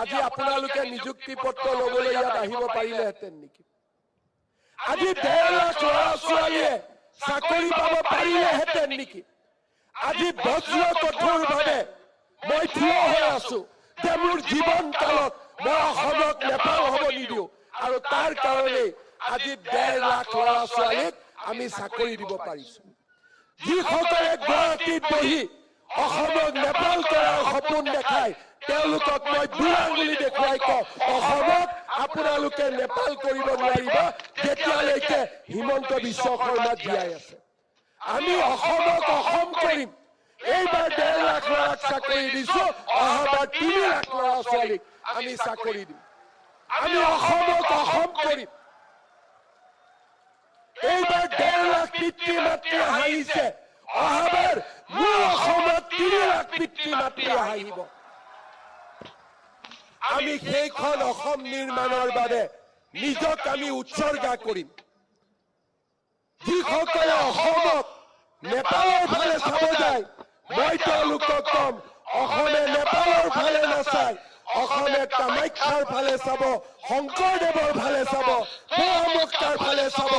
আজি আপোনালোকে নিযুক্তি পত্ৰ ল'বলৈ ইয়াত আহিব পাৰিলেহেঁতেন নেকি? আজি 1.5 লাখ ল'ৰা ছোৱালীয়ে চাকৰি পাব পাৰিলেহেঁতেন নেকি? আজি বজ্ৰ কঠোৰভাৱে মই থিয় হৈ আছো যে মোৰ জীৱন কালত মই অসমক নেপাল হ'ব নিদিওঁ, আৰু তাৰ কাৰণে আজি 1.5 লাখ ল'ৰা ছোৱালীক আমি চাকৰি দিব পাৰিছো। যিসকলে গুৱাহাটীত বহি অসমক নেপাল কৰাৰ সপোন দেখায় তেওঁলোকক মই বুঢ়া আঙুলি দেখুৱাই কওঁ, অসমক আপোনালোকে নেপাল কৰিব নোৱাৰিব যেতিয়ালৈকে হিমন্ত বিশ্ব শৰ্মা জীয়াই আছে। আমি অসমক অসম কৰিম। এইবাৰ 1.5 লাখ ল'ৰাক চাকৰি দিছো, অহাবাৰ 3 লাখ ল'ৰা ছোৱালীক আমি চাকৰি দিম। আমি অসমক অসম কৰিম। এইবাৰ 1.5 লাখ পিতৃ মাতৃ হাঁহিছে, অহাবাৰ মোৰ অসমত 3 লাখ পিতৃ মাতৃ হাঁহিব। আমি সেইখন অসম নিৰ্মাণৰ বাবে নিজক আমি উৎসৰ্গা কৰিম। যিসকলে অসমক নেপালৰ ফালে চাব যায় মই তেওঁলোকক কম, অসমে নেপালৰ ফালে নাচায়, অসমে কামাখ্যাৰ ফালে চাব, শংকৰদেৱৰ ফালে চাব, পৰমুক্তাৰ ফালে চাব,